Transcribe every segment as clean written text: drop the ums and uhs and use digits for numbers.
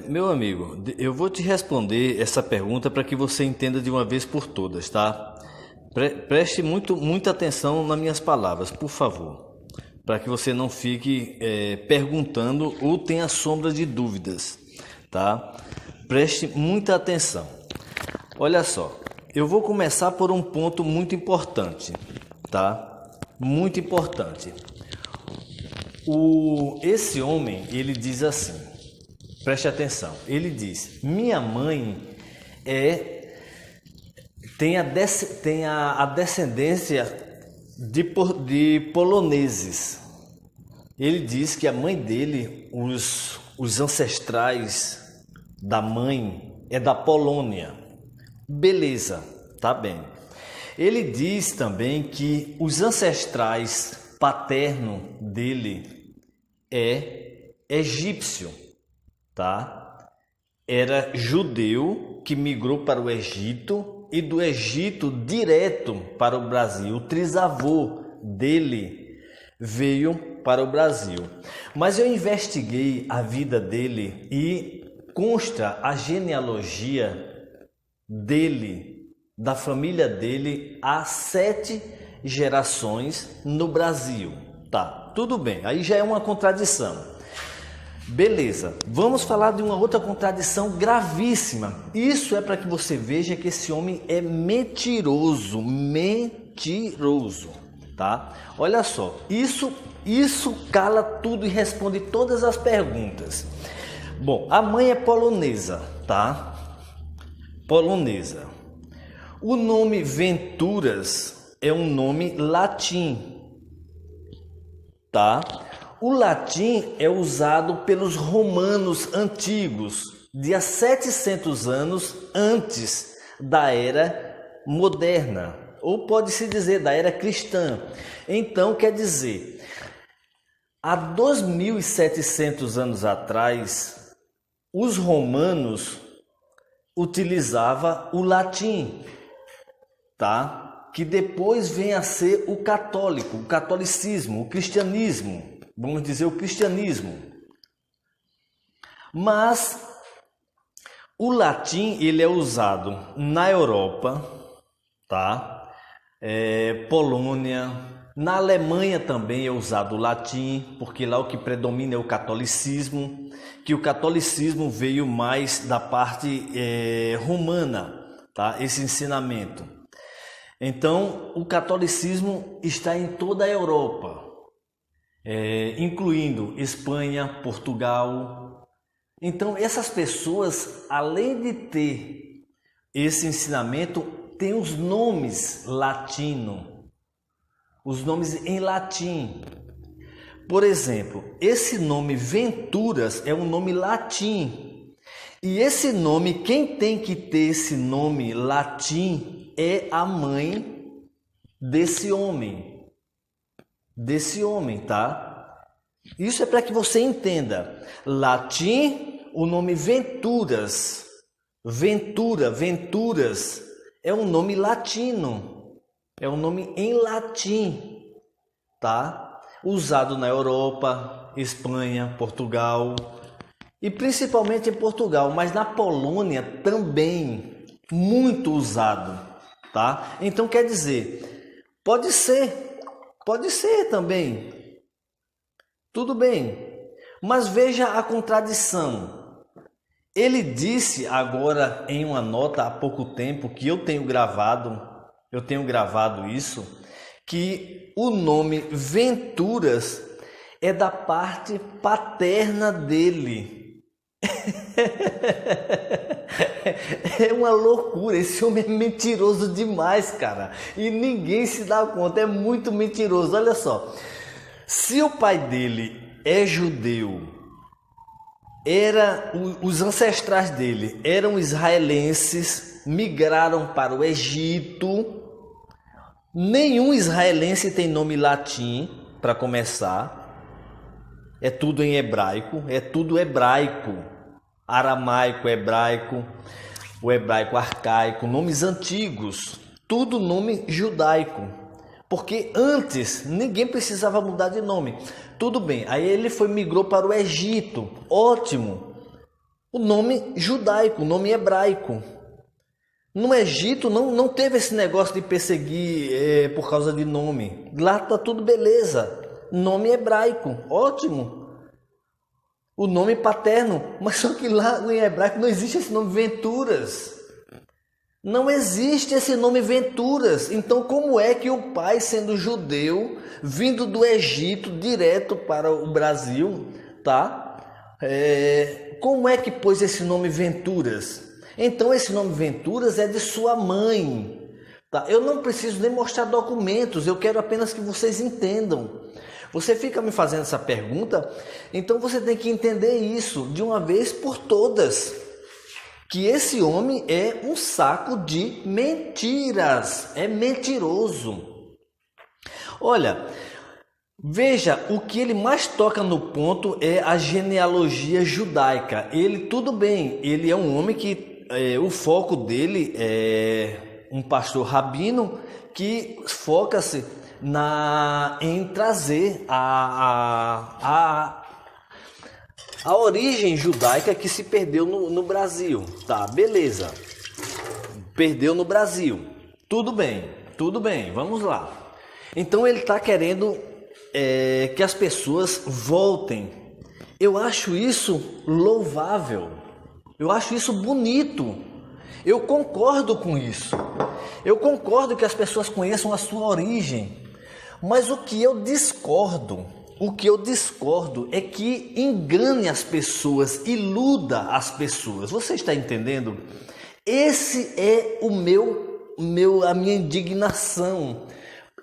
Meu amigo, eu vou te responder essa pergunta para que você entenda de uma vez por todas, tá? Preste muita atenção nas minhas palavras, por favor, para que você não fique perguntando ou tenha sombra de dúvidas, tá? Preste muita atenção. Olha só, eu vou começar por um ponto muito importante, tá? Muito importante. Esse homem, ele diz assim, preste atenção, ele diz: minha mãe tem a descendência de poloneses. Ele diz que a mãe dele, os ancestrais da mãe é da Polônia. Beleza, tá bem. Ele diz também que os ancestrais paterno dele é egípcio, tá? Era judeu que migrou para o Egito e do Egito direto para o Brasil. O trisavô dele veio para o Brasil. Mas eu investiguei a vida dele e consta a genealogia dele, da família dele, há 7 gerações no Brasil. Tá, tudo bem, aí já é uma contradição. Beleza, vamos falar de uma outra contradição gravíssima. Isso é para que você veja que esse homem é mentiroso, tá? Olha só, isso cala tudo e responde todas as perguntas. Bom, a mãe é polonesa, tá? Polonesa. O nome Venturas é um nome latim, tá? O latim é usado pelos romanos antigos, de há 700 anos antes da era moderna, ou pode-se dizer da era cristã. Então, quer dizer, há 2.700 anos atrás, os romanos utilizavam o latim, tá? Que depois vem a ser o católico, o catolicismo, o cristianismo, vamos dizer o cristianismo. Mas o latim ele é usado na Europa, tá? Polônia, na Alemanha também é usado o latim, porque lá o que predomina é o catolicismo, que o catolicismo veio mais da parte romana, tá? Esse ensinamento. Então, o catolicismo está em toda a Europa, incluindo Espanha, Portugal. Então, essas pessoas, além de ter esse ensinamento, têm os nomes latinos, os nomes em latim. Por exemplo, esse nome Venturas é um nome latim. E esse nome, quem tem que ter esse nome latim é a mãe desse homem, tá? Isso é para que você entenda. Latim, o nome Venturas. Venturas é um nome latino. É um nome em latim, tá? Usado na Europa, Espanha, Portugal e principalmente em Portugal, mas na Polônia também muito usado. Tá? Então quer dizer, pode ser também, tudo bem, mas veja a contradição. Ele disse agora em uma nota há pouco tempo que eu tenho gravado isso, que o nome Venturas é da parte paterna dele. É uma loucura, esse homem é mentiroso demais, cara, e ninguém se dá conta, é muito mentiroso. Olha só, se o pai dele é judeu, os ancestrais dele eram israelenses, migraram para o Egito. Nenhum israelense tem nome latim, para começar, é tudo em hebraico, aramaico, hebraico, o hebraico arcaico, nomes antigos, tudo nome judaico, porque antes ninguém precisava mudar de nome. Tudo bem, aí ele migrou para o Egito, ótimo, o nome judaico, o nome hebraico. No Egito não teve esse negócio de perseguir por causa de nome. Lá tá tudo beleza. Nome hebraico, ótimo. O nome paterno, mas só que lá em hebraico não existe esse nome Venturas. Não existe esse nome Venturas. Então como é que o pai, sendo judeu, vindo do Egito direto para o Brasil, tá? Como é que pôs esse nome Venturas? Então esse nome Venturas é de sua mãe. Tá? Eu não preciso nem mostrar documentos, eu quero apenas que vocês entendam. Você fica me fazendo essa pergunta, então você tem que entender isso de uma vez por todas. Que esse homem é um saco de mentiras, é mentiroso. Olha, veja, o que ele mais toca no ponto é a genealogia judaica. Ele, tudo bem, ele é um homem que o foco dele é um pastor rabino que foca-se em trazer a origem judaica que se perdeu no Brasil. Tá, beleza. Perdeu no Brasil. Tudo bem, vamos lá. Então ele está querendo que as pessoas voltem. Eu acho isso louvável. Eu acho isso bonito. Eu concordo com isso. Eu concordo que as pessoas conheçam a sua origem. Mas o que eu discordo é que engane as pessoas, iluda as pessoas. Você está entendendo? Esse é a minha indignação.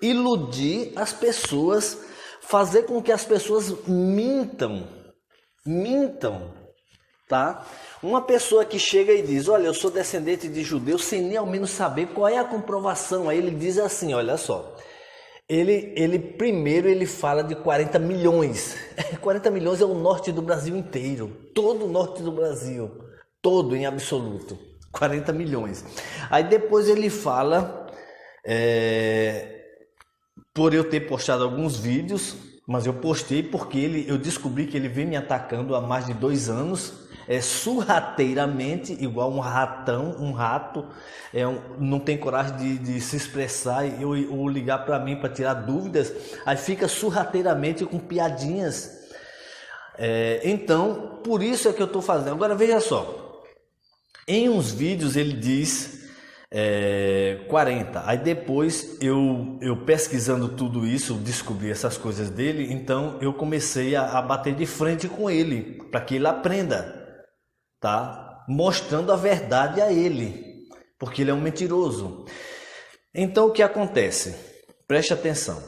Iludir as pessoas, fazer com que as pessoas mintam, tá? Uma pessoa que chega e diz, olha, eu sou descendente de judeus, sem nem ao menos saber qual é a comprovação. Aí ele diz assim, olha só, Primeiro fala de 40 milhões. 40 milhões é o norte do Brasil inteiro. Todo o norte do Brasil. Todo em absoluto. 40 milhões. Aí depois ele fala, por eu ter postado alguns vídeos, mas eu postei porque eu descobri que ele vem me atacando há mais de 2 anos. Surrateiramente, igual um rato, não tem coragem de se expressar ou ligar para mim para tirar dúvidas, aí fica surrateiramente com piadinhas. Então, por isso é que eu estou fazendo. Agora veja só, em uns vídeos ele diz 40, aí depois eu pesquisando tudo isso, descobri essas coisas dele, então eu comecei a bater de frente com ele, para que ele aprenda. Tá? Mostrando a verdade a ele, porque ele é um mentiroso. Então o que acontece? Preste atenção.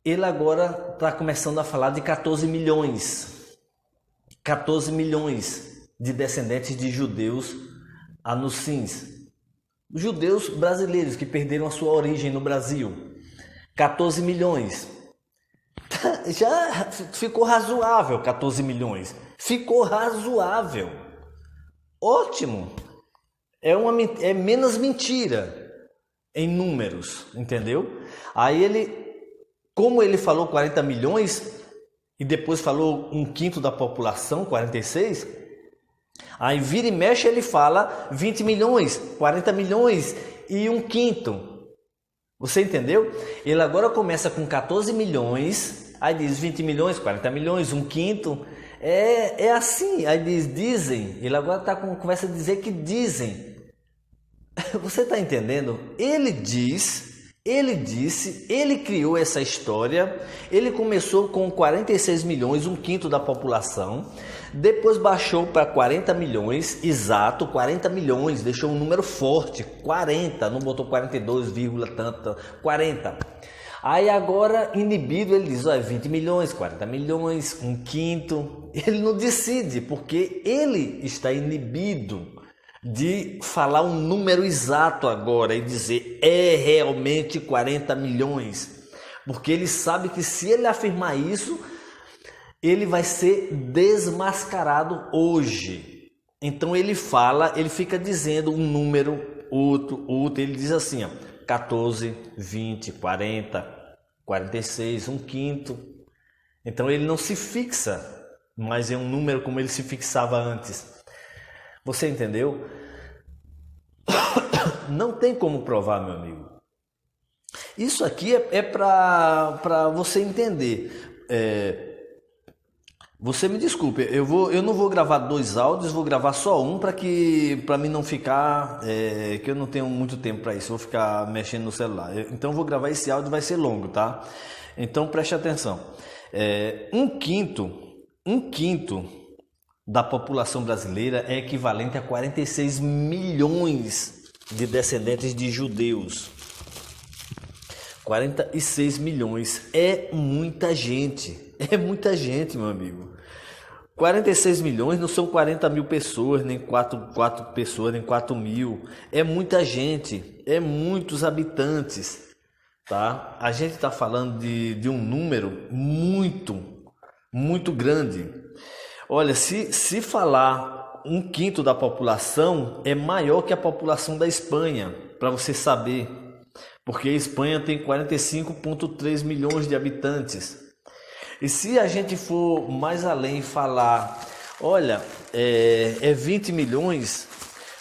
Ele agora está começando a falar de 14 milhões. 14 milhões de descendentes de judeus anuncins. Judeus brasileiros que perderam a sua origem no Brasil. 14 milhões. Já ficou razoável 14 milhões. Ficou razoável. Ótimo, é menos mentira em números, entendeu? Aí como ele falou 40 milhões e depois falou 1/5 da população, 46, aí vira e mexe ele fala 20 milhões, 40 milhões e 1/5. Você entendeu? Ele agora começa com 14 milhões, aí diz 20 milhões, 40 milhões, 1/5. É assim, aí dizem, ele agora está com conversa de dizer que dizem. Você está entendendo? Ele disse, ele criou essa história, ele começou com 46 milhões, 1/5 da população, depois baixou para 40 milhões, exato, 40 milhões, deixou um número forte, 40, não botou 42, tanto, 40. Aí agora, inibido, ele diz, 20 milhões, 40 milhões, 1/5. Ele não decide, porque ele está inibido de falar um número exato agora e dizer, é realmente 40 milhões. Porque ele sabe que se ele afirmar isso, ele vai ser desmascarado hoje. Então ele fica dizendo um número, outro, ele diz assim, 14, 20, 40, 46, 1/5. Então ele não se fixa, mas é um número como ele se fixava antes. Você entendeu? Não tem como provar, meu amigo. Isso aqui é para você entender. Você me desculpe, eu não vou gravar 2 áudios, vou gravar só um para mim não ficar, que eu não tenho muito tempo para isso, vou ficar mexendo no celular. Então eu vou gravar esse áudio, vai ser longo, tá? Então preste atenção. Um quinto da população brasileira é equivalente a 46 milhões de descendentes de judeus. 46 milhões é muita gente. É muita gente, meu amigo. 46 milhões não são 40 mil pessoas, nem 4 pessoas, nem 4 mil. É muita gente, é muitos habitantes, tá? A gente está falando de um número muito grande. Olha, se falar um quinto da população, é maior que a população da Espanha, para você saber. Porque a Espanha tem 45,3 milhões de habitantes. E se a gente for mais além e falar, olha, é 20 milhões,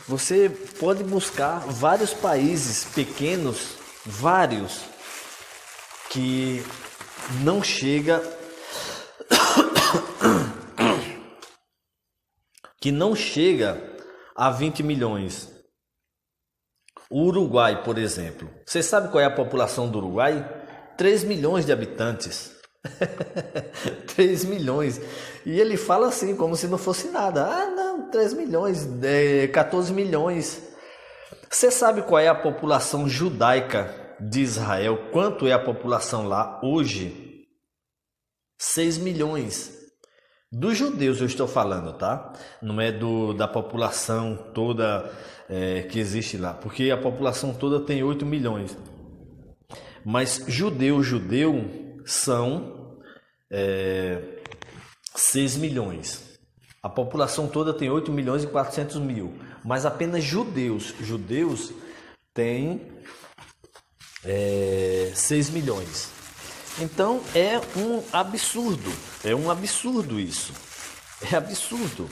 você pode buscar vários países pequenos, vários, que não chega a 20 milhões. O Uruguai, por exemplo. Você sabe qual é a população do Uruguai? 3 milhões de habitantes. 3 milhões. E ele fala assim, como se não fosse nada. Ah, não, 3 milhões, 14 milhões. Você sabe qual é a população judaica de Israel? Quanto é a população lá hoje? 6 milhões. Dos judeus eu estou falando, tá? Não é da população toda que existe lá. Porque a população toda tem 8 milhões. Mas judeu são 6 milhões. A população toda tem 8 milhões e 400 mil. Mas apenas judeus têm 6 milhões. Então é um absurdo isso. É absurdo.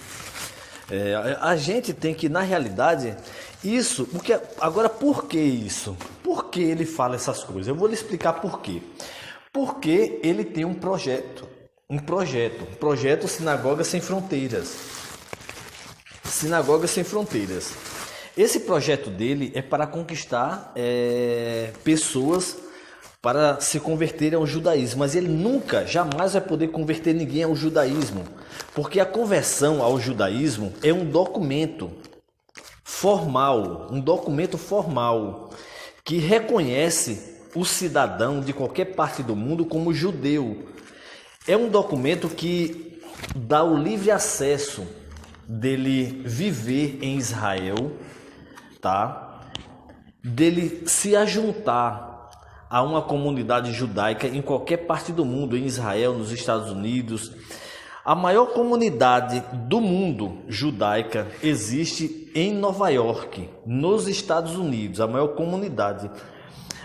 A gente tem que, na realidade, isso, porque agora por que isso? Por que ele fala essas coisas? Eu vou lhe explicar por quê. Porque ele tem um projeto Sinagoga Sem Fronteiras. Sinagoga Sem Fronteiras. Esse projeto dele é para conquistar pessoas para se converterem ao judaísmo, mas ele jamais vai poder converter ninguém ao judaísmo, porque a conversão ao judaísmo é um documento formal que reconhece o cidadão de qualquer parte do mundo como judeu. É um documento que dá o livre acesso dele viver em Israel, tá? Dele se ajuntar a uma comunidade judaica em qualquer parte do mundo, em Israel, nos Estados Unidos. A maior comunidade do mundo judaica existe em Nova York, nos Estados Unidos, a maior comunidade.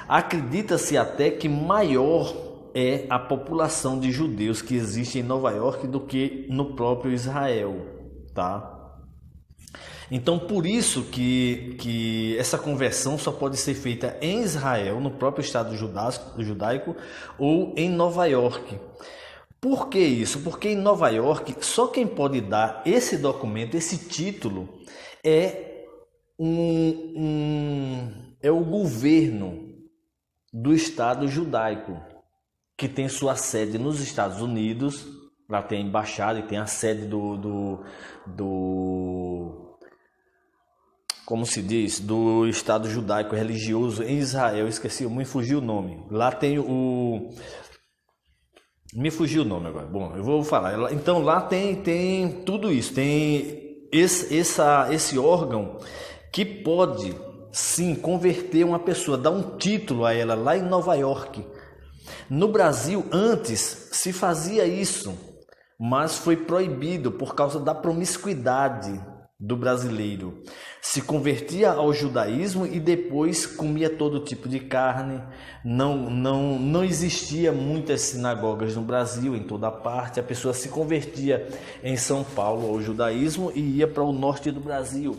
Acredita-se até que maior é a população de judeus que existe em Nova York do que no próprio Israel, tá? Então, por isso que essa conversão só pode ser feita em Israel, no próprio Estado judaico, ou em Nova York. Por que isso? Porque em Nova York, só quem pode dar esse documento, esse título, é o governo do Estado judaico, que tem sua sede nos Estados Unidos. Lá tem a embaixada e tem a sede como se diz, do Estado judaico religioso em Israel. Me fugiu o nome. Lá tem me fugiu o nome agora. Bom, eu vou falar. Então lá tem tudo isso. Tem esse órgão que pode sim converter uma pessoa, dar um título a ela lá em Nova York. No Brasil, antes se fazia isso, mas foi proibido por causa da promiscuidade do brasileiro. Se convertia ao judaísmo e depois comia todo tipo de carne. Não existia muitas sinagogas no Brasil, em toda parte. A pessoa se convertia em São Paulo ao judaísmo e ia para o norte do Brasil.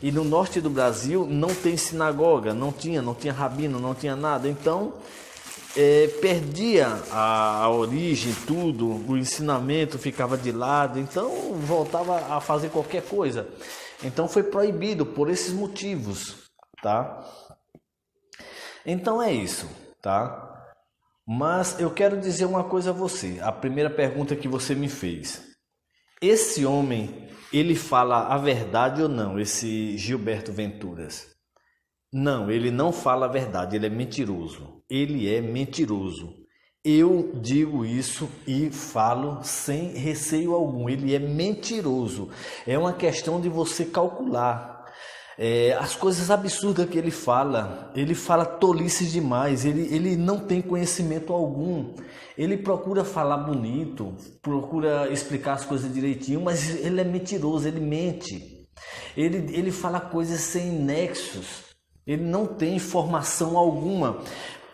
E no norte do Brasil não tem sinagoga, não tinha rabino, não tinha nada. Então perdia a origem, tudo, o ensinamento ficava de lado, então voltava a fazer qualquer coisa. Então foi proibido por esses motivos, tá? Então é isso, tá? Mas eu quero dizer uma coisa a você, a primeira pergunta que você me fez. Esse homem, ele fala a verdade ou não, esse Gilberto Venturas? Não, ele não fala a verdade, ele é mentiroso. Ele é mentiroso. Eu digo isso e falo sem receio algum. Ele é mentiroso. É uma questão de você calcular. As coisas absurdas que ele fala tolices demais. Ele não tem conhecimento algum. Ele procura falar bonito, procura explicar as coisas direitinho, mas ele é mentiroso, ele mente. Ele fala coisas sem nexos. Ele não tem informação alguma.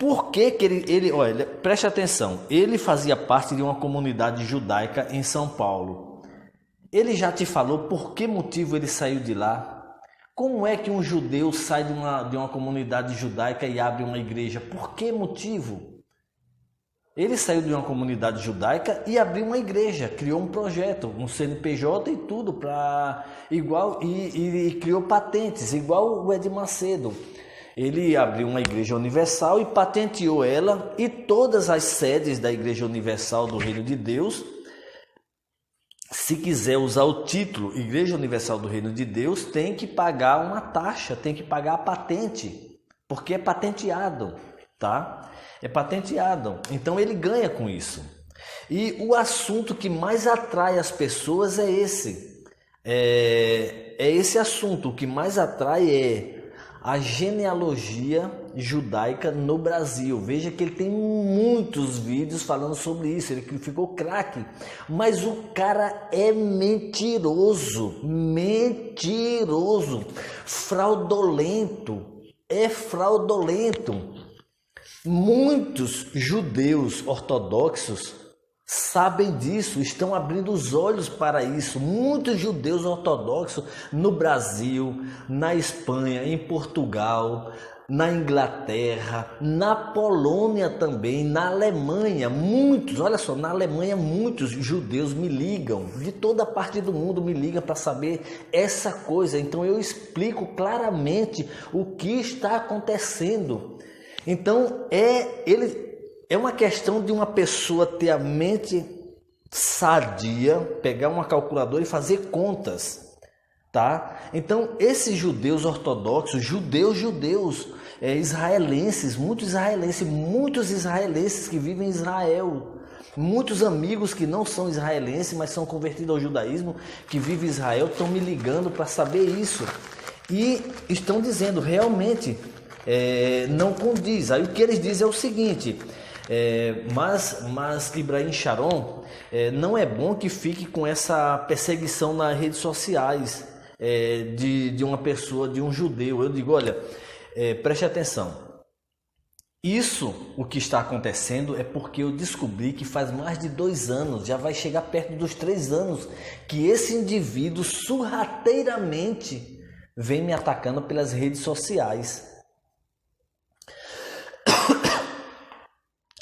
Por que ele olha, preste atenção, ele fazia parte de uma comunidade judaica em São Paulo. Ele já te falou por que motivo ele saiu de lá? Como é que um judeu sai de uma comunidade judaica e abre uma igreja? Por que motivo? Ele saiu de uma comunidade judaica e abriu uma igreja, criou um projeto, um CNPJ e tudo e criou patentes, igual o Ed Macedo. Ele abriu uma igreja universal e patenteou ela, e todas as sedes da Igreja Universal do Reino de Deus, se quiser usar o título Igreja Universal do Reino de Deus, tem que pagar uma taxa, tem que pagar a patente, porque é patenteado, tá? É patenteado, então ele ganha com isso. E o assunto que mais atrai as pessoas é esse. É esse assunto, o que mais atrai é a genealogia judaica no Brasil. Veja que ele tem muitos vídeos falando sobre isso, ele ficou craque. Mas o cara é mentiroso, fraudulento, fraudulento. Muitos judeus ortodoxos sabem disso, estão abrindo os olhos para isso. Muitos judeus ortodoxos no Brasil, na Espanha, em Portugal, na Inglaterra, na Polônia também, na Alemanha, muitos, olha só, na Alemanha muitos judeus me ligam, de toda parte do mundo me ligam para saber essa coisa. Então eu explico claramente o que está acontecendo. Então é uma questão de uma pessoa ter a mente sadia, pegar uma calculadora e fazer contas, tá? Então esses judeus ortodoxos, judeus israelenses, muitos israelenses que vivem em Israel, muitos amigos que não são israelenses, mas são convertidos ao judaísmo, que vivem em Israel, estão me ligando para saber isso e estão dizendo realmente não condiz. Aí o que eles dizem é o seguinte: mas Ibrahim Sharon, não é bom que fique com essa perseguição nas redes sociais de uma pessoa, de um judeu. Eu digo, olha, preste atenção, isso, o que está acontecendo é porque eu descobri que faz mais de 2 anos, já vai chegar perto dos 3 anos, que esse indivíduo sorrateiramente vem me atacando pelas redes sociais.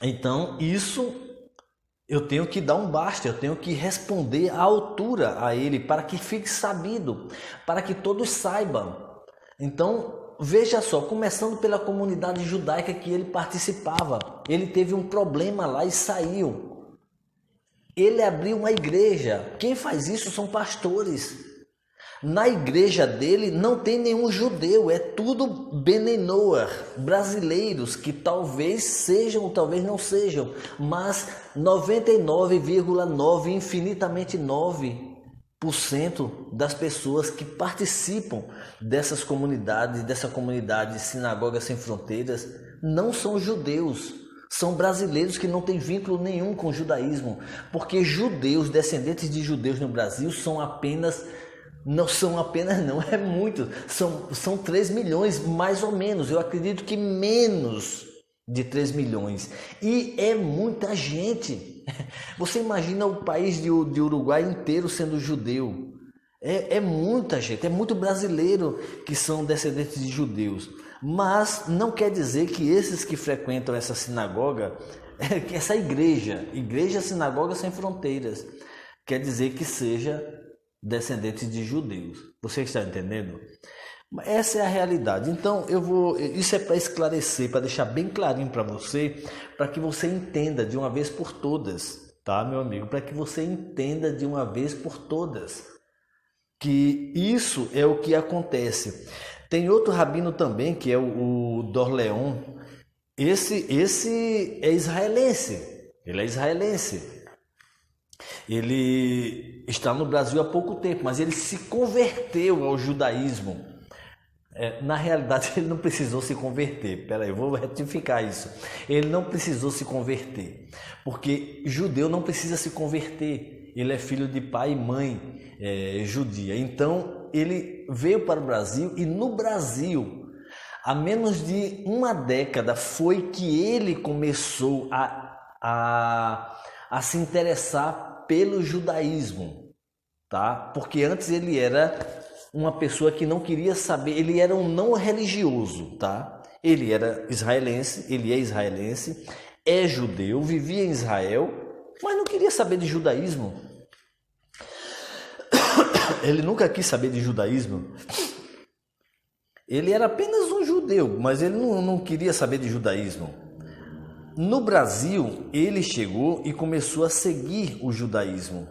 Então isso eu tenho que dar um basta, eu tenho que responder à altura a ele, para que fique sabido, para que todos saibam. Então veja só, começando pela comunidade judaica que ele participava, ele teve um problema lá e saiu. Ele abriu uma igreja, quem faz isso são pastores. Na igreja dele não tem nenhum judeu, é tudo Benenoar, brasileiros, que talvez sejam ou talvez não sejam, mas 99,9, infinitamente 9% das pessoas que participam dessa comunidade Sinagoga Sem Fronteiras, não são judeus. São brasileiros que não têm vínculo nenhum com o judaísmo, porque judeus, descendentes de judeus no Brasil, são apenas Não são apenas não, é muito. São 3 milhões, mais ou menos. Eu acredito que menos de 3 milhões. E é muita gente. Você imagina o país de Uruguai inteiro sendo judeu. É muita gente, é muito brasileiro que são descendentes de judeus. Mas não quer dizer que esses que frequentam essa sinagoga, essa igreja sinagoga sem fronteiras, quer dizer que seja descendentes de judeus. Você está entendendo? Essa é a realidade. Então isso é para esclarecer, para deixar bem clarinho para você, para que você entenda de uma vez por todas, tá, meu amigo? Para que você entenda de uma vez por todas que isso é o que acontece. Tem outro rabino também, que é o Dorleon. Esse é israelense. Ele é israelense. Ele está no Brasil há pouco tempo, mas ele se converteu ao judaísmo. Na realidade, ele não precisou se converter. Peraí, eu vou retificar isso. Ele não precisou se converter, porque judeu não precisa se converter. Ele é filho de pai e mãe judia. Então, ele veio para o Brasil e no Brasil, há menos de uma década, foi que ele começou a se interessar pelo judaísmo, tá? Porque antes ele era uma pessoa que não queria saber, ele era um não religioso, tá? Ele era israelense, ele é israelense, é judeu, vivia em Israel, mas não queria saber de judaísmo. Ele nunca quis saber de judaísmo. Ele era apenas um judeu, mas ele não queria saber de judaísmo. No Brasil, ele chegou e começou a seguir o judaísmo.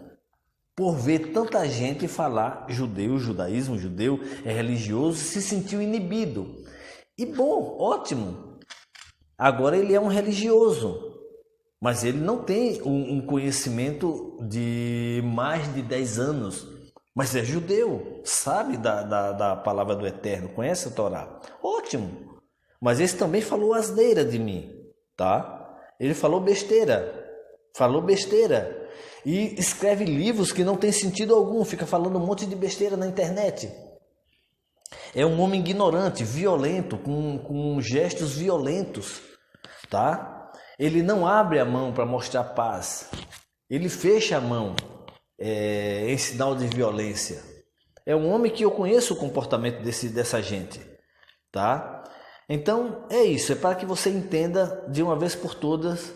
Por ver tanta gente falar judaísmo, judeu é religioso, se sentiu inibido. E bom, ótimo. Agora ele é um religioso, mas ele não tem um conhecimento de mais de 10 anos. Mas é judeu, sabe da palavra do Eterno, conhece a Torá. Ótimo. Mas esse também falou asneira de mim, tá? Ele falou besteira. E escreve livros que não tem sentido algum, fica falando um monte de besteira na internet. É um homem ignorante, violento, com gestos violentos, tá? Ele não abre a mão para mostrar paz. Ele fecha a mão em sinal de violência. É um homem que eu conheço o comportamento dessa gente, tá? Então é isso, é para que você entenda de uma vez por todas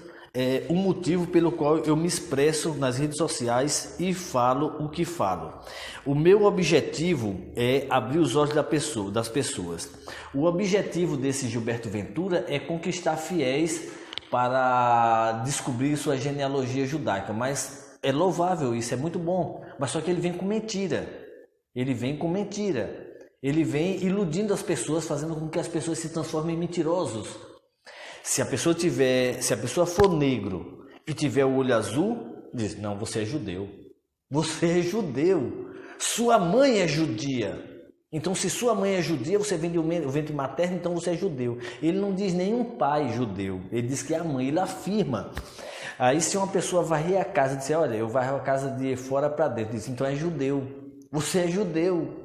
o motivo pelo qual eu me expresso nas redes sociais e falo o que falo. O meu objetivo é abrir os olhos das pessoas. O objetivo desse Gilberto Ventura é conquistar fiéis para descobrir sua genealogia judaica, mas é louvável isso, é muito bom, mas só que ele vem com mentira. Ele vem iludindo as pessoas, fazendo com que as pessoas se transformem em mentirosos. Se a pessoa for negro e tiver o olho azul, diz: não, você é judeu. Você é judeu. Sua mãe é judia. Então, se sua mãe é judia, você vem do ventre materno, então você é judeu. Ele não diz nenhum pai judeu. Ele diz que é a mãe. Ele afirma. Aí, se uma pessoa varrer a casa e disser: olha, eu varro a casa de fora para dentro, diz: então é judeu. Você é judeu.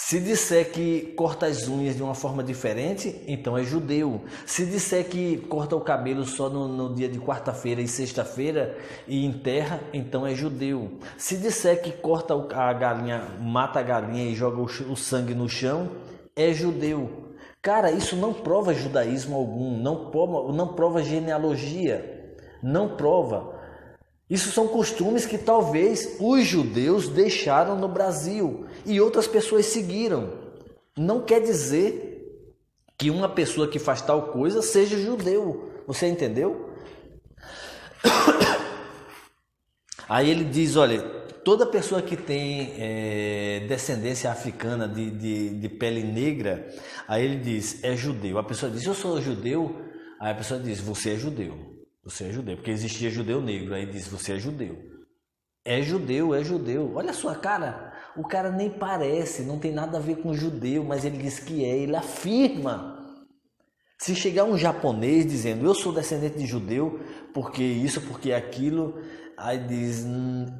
Se disser que corta as unhas de uma forma diferente, então é judeu. Se disser que corta o cabelo só no dia de quarta-feira e sexta-feira e enterra, então é judeu. Se disser que corta a galinha, mata a galinha e joga o sangue no chão, é judeu. Cara, isso não prova judaísmo algum, não prova genealogia, não prova. Isso são costumes que talvez os judeus deixaram no Brasil e outras pessoas seguiram. Não quer dizer que uma pessoa que faz tal coisa seja judeu. Você entendeu? Aí ele diz, olha, toda pessoa que tem descendência africana de pele negra, aí ele diz, é judeu. A pessoa diz, eu sou judeu. Aí a pessoa diz, você é judeu. Você é judeu, porque existia judeu negro. Aí diz, você é judeu. É judeu, é judeu. Olha a sua cara. O cara nem parece, não tem nada a ver com judeu, mas ele diz que é, ele afirma. Se chegar um japonês dizendo eu sou descendente de judeu, porque isso, porque aquilo, aí diz,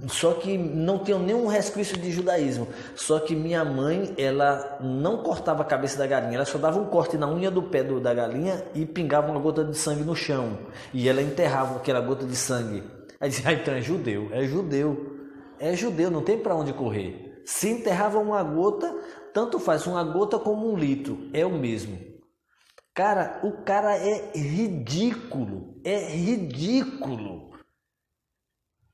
só que não tenho nenhum resquício de judaísmo, só que minha mãe, ela não cortava a cabeça da galinha, ela só dava um corte na unha do pé da galinha e pingava uma gota de sangue no chão, e ela enterrava aquela gota de sangue. Aí diz, então é judeu, é judeu, não tem para onde correr. Se enterrava uma gota, tanto faz, uma gota como um litro, é o mesmo. Cara, o cara é ridículo,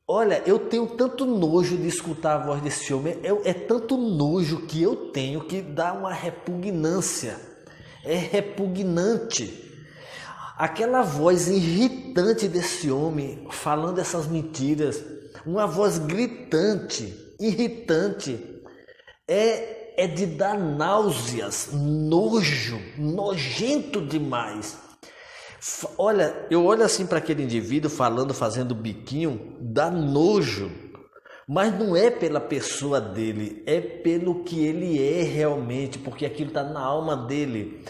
Olha, eu tenho tanto nojo de escutar a voz desse homem, é tanto nojo que eu tenho que dá uma repugnância, é repugnante. Aquela voz irritante desse homem falando essas mentiras, uma voz gritante, irritante, é de dar náuseas, nojo, nojento demais. Olha, eu olho assim para aquele indivíduo falando, fazendo biquinho, dá nojo. Mas não é pela pessoa dele, é pelo que ele é realmente, porque aquilo está na alma dele.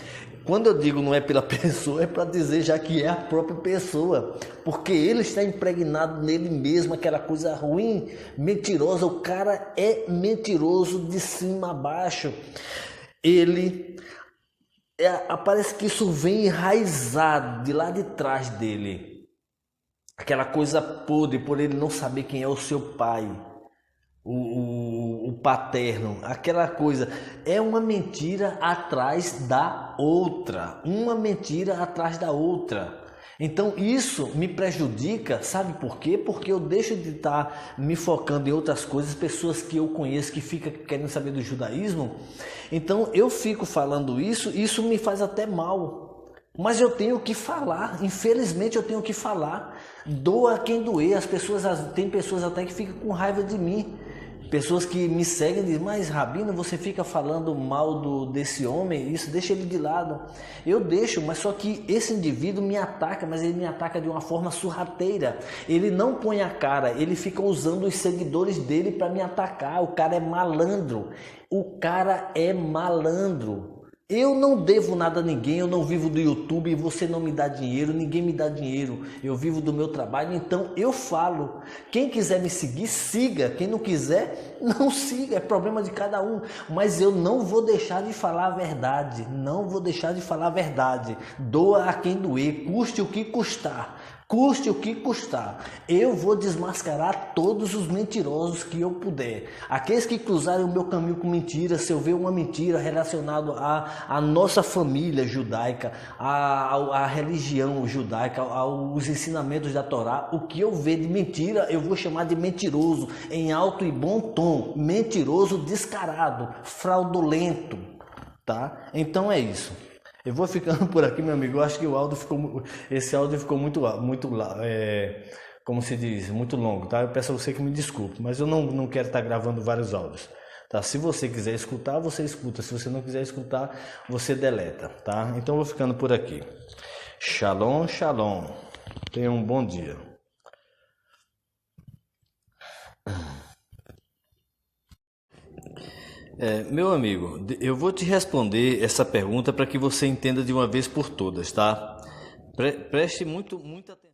Quando eu digo não é pela pessoa, é para dizer já que é a própria pessoa, porque ele está impregnado nele mesmo, aquela coisa ruim, mentirosa. O cara é mentiroso de cima a baixo. Parece que isso vem enraizado de lá de trás dele. Aquela coisa podre, por ele não saber quem é o seu pai, o paterno, aquela coisa. É uma mentira atrás da outra, uma mentira atrás da outra. Então isso me prejudica, sabe por quê? Porque eu deixo de estar me focando em outras coisas, pessoas que eu conheço que ficam querendo saber do judaísmo. Então eu fico falando isso me faz até mal. Mas eu tenho que falar, infelizmente eu tenho que falar. Doa quem doer. Tem pessoas até que ficam com raiva de mim. Pessoas que me seguem e dizem, mas Rabino, você fica falando mal desse homem, isso, deixa ele de lado. Eu deixo, mas só que esse indivíduo me ataca, mas ele me ataca de uma forma sorrateira. Ele não põe a cara, ele fica usando os seguidores dele para me atacar. O cara é malandro, Eu não devo nada a ninguém, eu não vivo do YouTube, você não me dá dinheiro, ninguém me dá dinheiro, eu vivo do meu trabalho, então eu falo. Quem quiser me seguir, siga, quem não quiser, não siga, é problema de cada um, mas eu não vou deixar de falar a verdade, doa a quem doer, custe o que custar. Eu vou desmascarar todos os mentirosos que eu puder. Aqueles que cruzarem o meu caminho com mentiras, se eu ver uma mentira relacionada à nossa família judaica, à religião judaica, aos ensinamentos da Torá, o que eu ver de mentira, eu vou chamar de mentiroso, em alto e bom tom. Mentiroso descarado, fraudulento, tá? Então é isso. Eu vou ficando por aqui, meu amigo. Eu acho que esse áudio ficou muito, como se diz, muito longo, tá? Eu peço a você que me desculpe, mas eu não quero estar gravando vários áudios, tá? Se você quiser escutar, você escuta. Se você não quiser escutar, você deleta, tá? Então eu vou ficando por aqui. Shalom, shalom. Tenha um bom dia. Meu amigo, eu vou te responder essa pergunta para que você entenda de uma vez por todas, tá? Preste muita atenção.